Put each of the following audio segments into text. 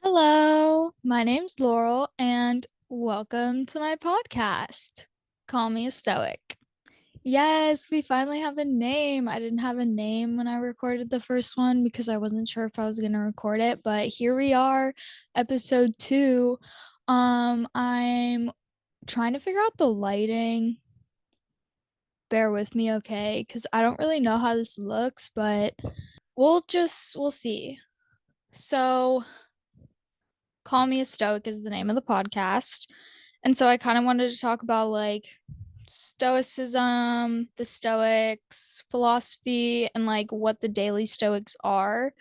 Hello, my name's Laurel, and welcome to my podcast. Call me a Stoic. Yes, we finally have a name. I didn't have a name when I recorded the first one because I wasn't sure if I was going to record it, but here we are, episode 2. I'm trying to figure out the lighting. Bear with me, okay? Because I don't really know how this looks, but we'll see. So, Call Me a Stoic is the name of the podcast. And so I kind of wanted to talk about like stoicism, the Stoics, philosophy, and like what the Daily Stoics are.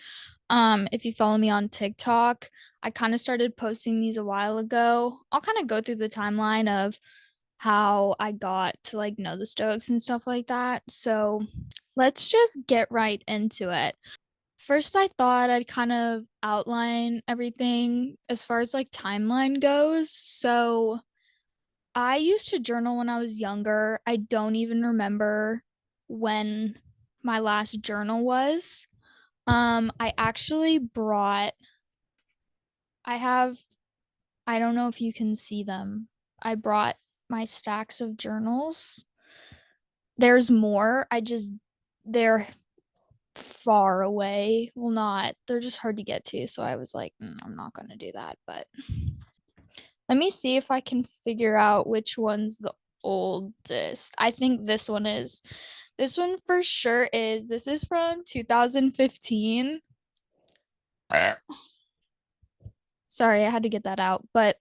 If you follow me on TikTok, I kind of started posting these a while ago. I'll kind of go through the timeline of how I got to like know the Stoics and stuff like that. So let's just get right into it. First, I thought I'd kind of outline everything as far as like timeline goes. So, I used to journal when I was younger. I don't even remember when my last journal was. I actually brought I have I don't know if you can see them. I brought my stacks of journals. There's more. They're far away. Well, not. They're just hard to get to. So I was like, I'm not going to do that. But let me see if I can figure out which one's the oldest. I think this one is. This one for sure is. This is from 2015. Sorry, I had to get that out. But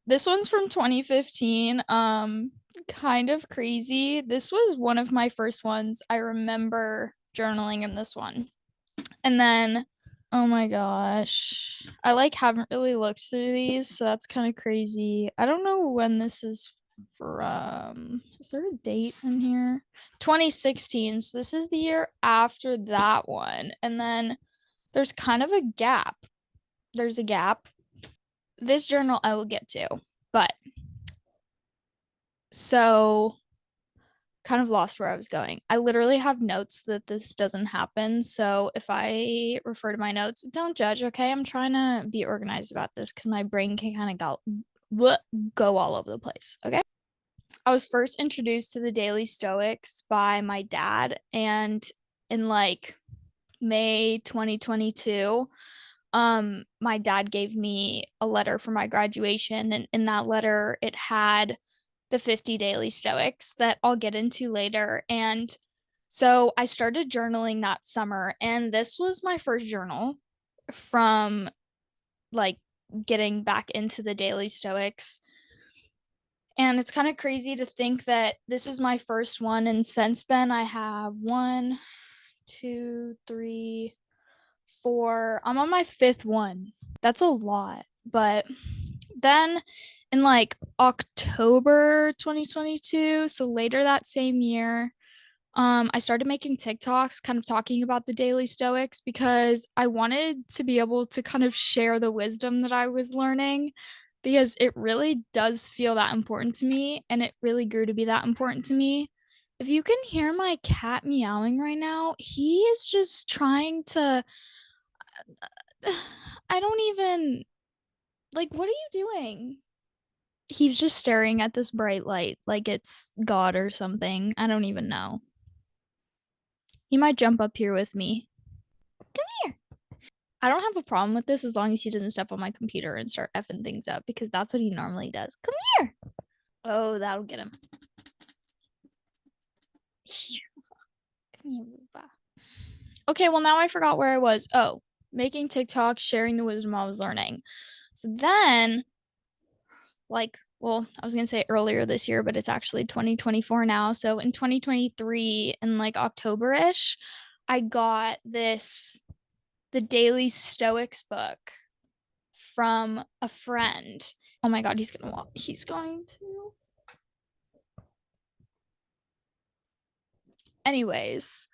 this one's from 2015. Kind of crazy. This was one of my first ones. I remember journaling in this one. And then, oh my gosh, I like haven't really looked through these, so that's kind of crazy. I don't know when this is from. Is there a date in here? 2016. So this is the year after that one. And then there's kind of a gap. There's a gap. This journal I will get to, but so kind of lost where I was going. I literally have notes that this doesn't happen. So if I refer to my notes, don't judge, okay? I'm trying to be organized about this because my brain can kind of go all over the place, okay? I was first introduced to the Daily Stoics by my dad, and in like May 2022, my dad gave me a letter for my graduation, and in that letter it had the 50 Daily Stoics that I'll get into later. And so I started journaling that summer, and this was my first journal from like getting back into the Daily Stoics. And it's kind of crazy to think that this is my first one. And since then, I have one, two, three, four. I'm on my fifth one. That's a lot. But then in like October 2022, so later that same year, I started making TikToks kind of talking about the Daily Stoics because I wanted to be able to kind of share the wisdom that I was learning because it really does feel that important to me and it really grew to be that important to me. If you can hear my cat meowing right now, he is just trying to I don't even like what are you doing? He's just staring at this bright light like it's God or something. I don't even know. He might jump up here with me. Come here. I don't have a problem with this as long as he doesn't step on my computer and start effing things up because that's what he normally does. Come here. Oh, that'll get him. Come here, okay, well, now I forgot where I was. Oh, making TikTok, sharing the wisdom I was learning. So then, like, well, I was going to say earlier this year, but it's actually 2024 now. So in 2023, in like October ish, I got the Daily Stoics book from a friend. Oh my god, he's going to. Anyways,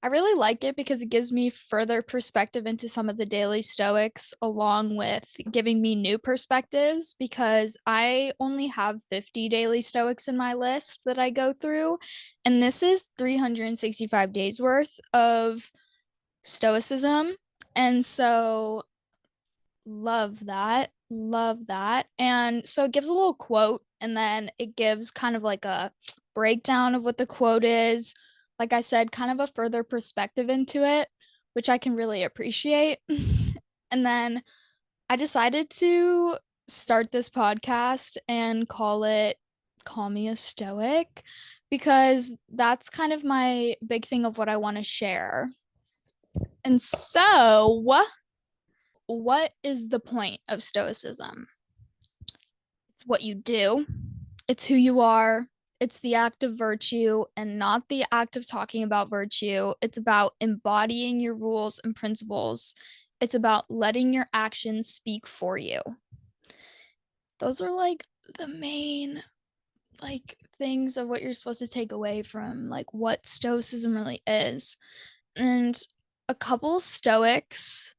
I really like it because it gives me further perspective into some of the Daily Stoics, along with giving me new perspectives because I only have 50 Daily Stoics in my list that I go through. And this is 365 days worth of Stoicism. And so Love that. Love that. And so it gives a little quote and then it gives kind of like a breakdown of what the quote is. Like I said, kind of a further perspective into it, which I can really appreciate. And then I decided to start this podcast and call it Call Me a Stoic because that's kind of my big thing of what I want to share. And so, what is the point of Stoicism? It's what you do, it's who you are, it's the act of virtue and not the act of talking about virtue. It's about embodying your rules and principles. It's about letting your actions speak for you. Those are like the main like things of what you're supposed to take away from like what stoicism really is. And a couple stoics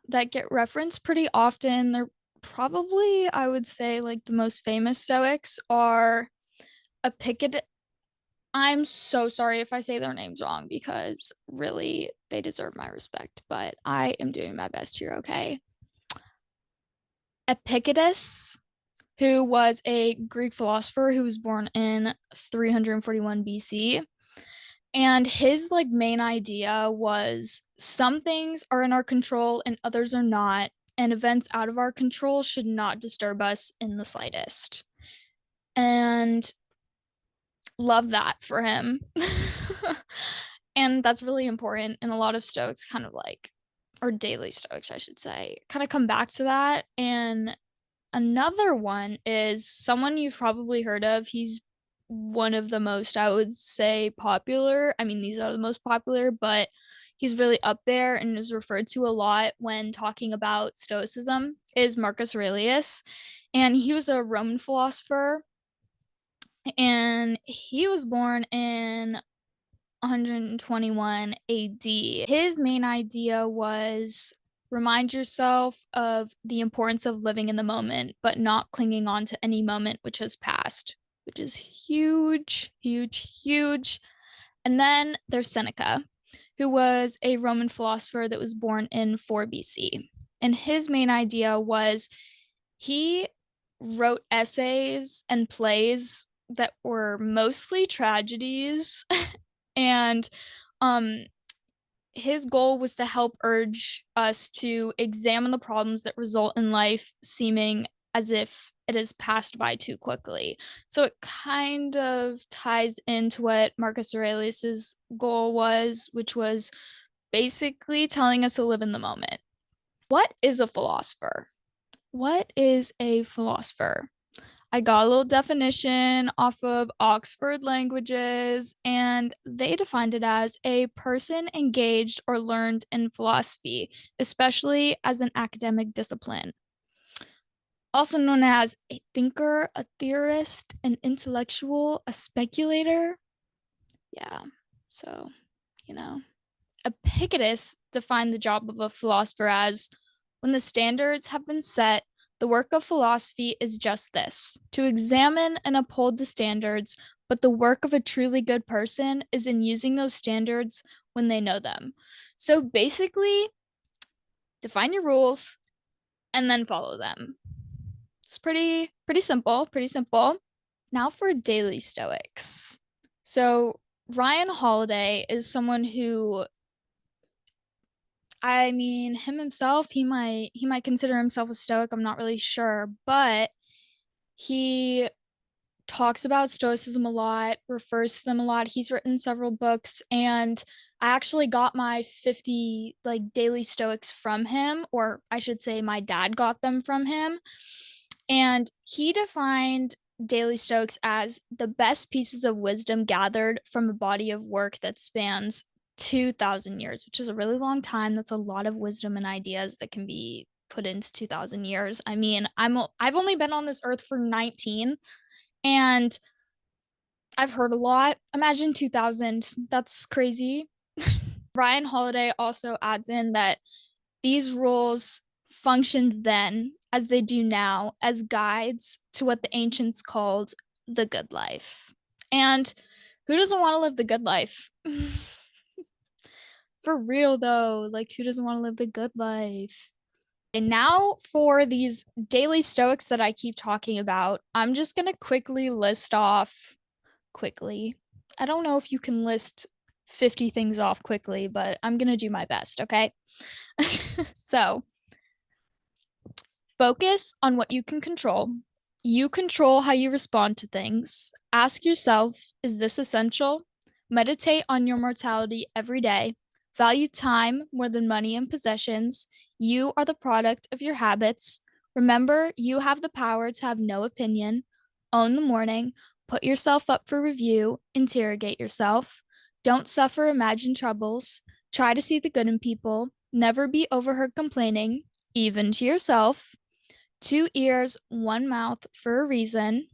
that get referenced pretty often, they're probably, I would say, like the most famous stoics are Epictetus. I'm so sorry if I say their names wrong because really they deserve my respect, but I am doing my best here, okay? Epictetus, who was a Greek philosopher who was born in 341 BC. And his like main idea was some things are in our control and others are not, and events out of our control should not disturb us in the slightest. And love that for him. And that's really important. And a lot of Stoics kind of like, or daily Stoics, I should say, kind of come back to that. And another one is someone you've probably heard of. He's one of the most, I would say, popular. I mean, these are the most popular, but he's really up there and is referred to a lot when talking about Stoicism, is Marcus Aurelius. And he was a Roman philosopher, and he was born in 121 AD. His main idea was remind yourself of the importance of living in the moment, but not clinging on to any moment which has passed, which is huge, huge, huge. And then there's Seneca, who was a Roman philosopher that was born in 4 BC. And his main idea was he wrote essays and plays that were mostly tragedies and um his goal was to help urge us to examine the problems that result in life seeming as if it has passed by too quickly. So it kind of ties into what Marcus Aurelius's goal was, which was basically telling us to live in the moment. What is a philosopher? What is a philosopher? I got a little definition off of Oxford Languages, and they defined it as a person engaged or learned in philosophy, especially as an academic discipline. Also known as a thinker, a theorist, an intellectual, a speculator. Yeah, so, you know. Epictetus defined the job of a philosopher as when the standards have been set, the work of philosophy is just this to examine and uphold the standards, but the work of a truly good person is in using those standards when they know them. So basically, define your rules and then follow them. It's pretty simple, pretty simple. Now for daily stoics. So Ryan Holiday is someone who, I mean, him himself, he might consider himself a stoic. I'm not really sure, but he talks about stoicism a lot, refers to them a lot. He's written several books, and I actually got my 50 like daily stoics from him, or I should say my dad got them from him. And he defined daily stoics as the best pieces of wisdom gathered from a body of work that spans 2,000 years, which is a really long time. That's a lot of wisdom and ideas that can be put into 2,000 years. I mean, I've only been on this earth for 19, and I've heard a lot. Imagine 2000. That's crazy. Ryan Holiday also adds in that these rules functioned then, as they do now, as guides to what the ancients called the good life. And who doesn't want to live the good life? For real, though, like, who doesn't want to live the good life? And now for these daily stoics that I keep talking about, I'm just going to quickly list off quickly. I don't know if you can list 50 things off quickly, but I'm going to do my best, okay? So, focus on what you can control. You control how you respond to things. Ask yourself, is this essential? Meditate on your mortality every day. Value time more than money and possessions. You are the product of your habits. Remember, you have the power to have no opinion. Own the morning. Put yourself up for review. Interrogate yourself. Don't suffer imagined troubles. Try to see the good in people. Never be overheard complaining, even to yourself. Two ears, one mouth for a reason.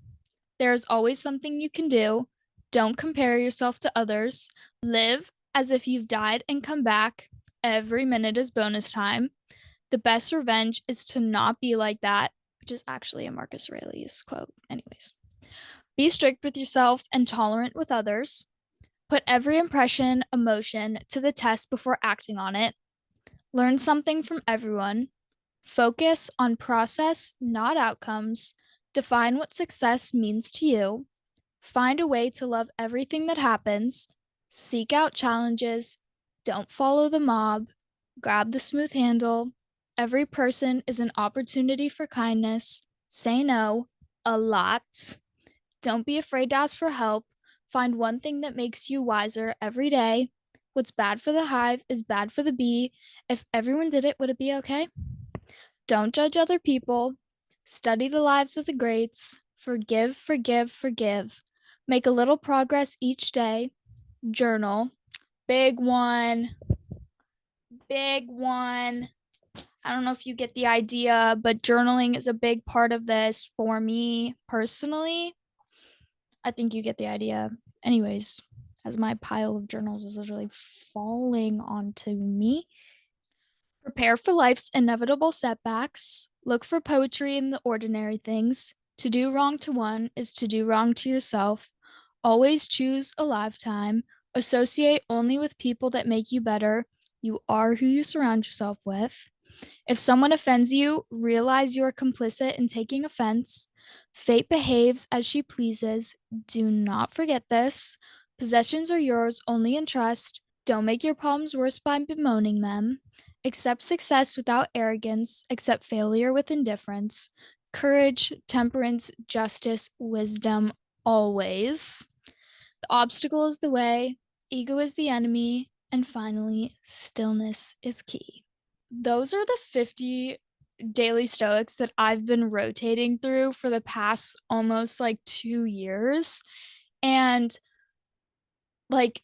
There's always something you can do. Don't compare yourself to others. Live as if you've died and come back. Every minute is bonus time. The best revenge is to not be like that, which is actually a Marcus Aurelius quote. Anyways, be strict with yourself and tolerant with others. Put every impression, emotion to the test before acting on it. Learn something from everyone. Focus on process, not outcomes. Define what success means to you. Find a way to love everything that happens. Seek out challenges. Don't follow the mob. Grab the smooth handle. Every person is an opportunity for kindness. Say no a lot. Don't be afraid to ask for help. Find one thing that makes you wiser every day. What's bad for the hive is bad for the bee. If everyone did it, would it be okay? Don't judge other people. Study the lives of the greats. Forgive, forgive, forgive. Make a little progress each day. Journal. Big one. Big one. I don't know if you get the idea, but journaling is a big part of this for me personally. I think you get the idea. Anyways, as my pile of journals is literally falling onto me. Prepare for life's inevitable setbacks. Look for poetry in the ordinary things. To do wrong to one is to do wrong to yourself. Always choose a lifetime. Associate only with people that make you better. You are who you surround yourself with. If someone offends you, realize you are complicit in taking offense. Fate behaves as she pleases. Do not forget this. Possessions are yours only in trust. Don't make your problems worse by bemoaning them. Accept success without arrogance. Accept failure with indifference. Courage, temperance, justice, wisdom, always. The obstacle is the way. Ego is the enemy. And finally, stillness is key. Those are the 50 daily stoics that I've been rotating through for the past almost like 2 years. And like,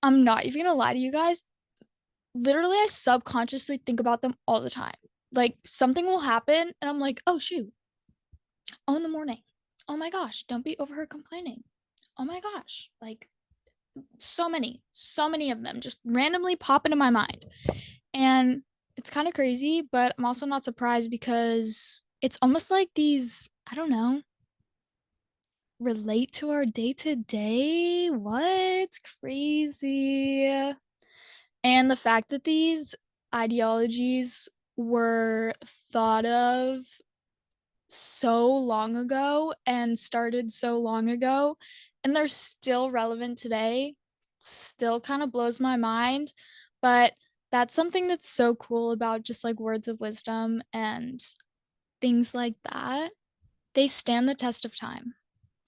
I'm not even gonna lie to you guys. Literally, I subconsciously think about them all the time. Like, something will happen, and I'm like, oh, shoot. Oh, in the morning. Oh my gosh, don't be overheard complaining. Oh my gosh. Like, so many of them just randomly pop into my mind. And it's kind of crazy, but I'm also not surprised because it's almost like these, I don't know, relate to our day to day. What? Crazy. And the fact that these ideologies were thought of so long ago and started so long ago, and they're still relevant today, still kind of blows my mind. But that's something that's so cool about just like words of wisdom and things like that. They stand the test of time.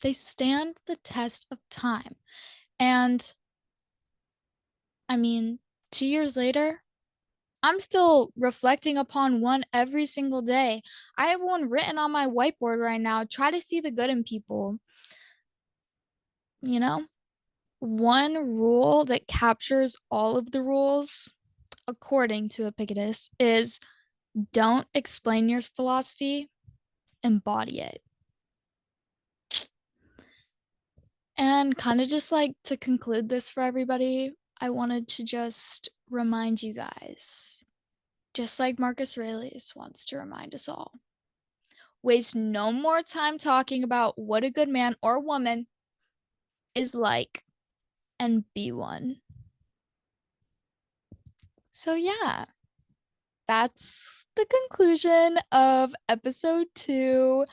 They stand the test of time. And I mean, 2 years later, I'm still reflecting upon one every single day. I have one written on my whiteboard right now. Try to see the good in people. You know, one rule that captures all of the rules, according to Epictetus, is don't explain your philosophy, embody it. And kind of just like to conclude this for everybody, I wanted to just remind you guys, just like Marcus Aurelius wants to remind us all, waste no more time talking about what a good man or woman is like and be one. So, yeah, that's the conclusion of episode 2.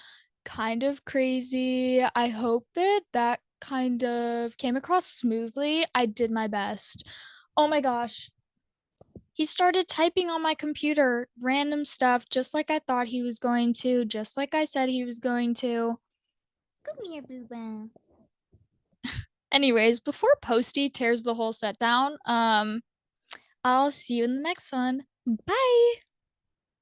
Kind of crazy. I hope that that kind of came across smoothly. I did my best. Oh my gosh. He started typing on my computer random stuff just like I thought he was going to, just like I said he was going to. Come here, Booba. Anyways, before Posty tears the whole set down, I'll see you in the next one. Bye.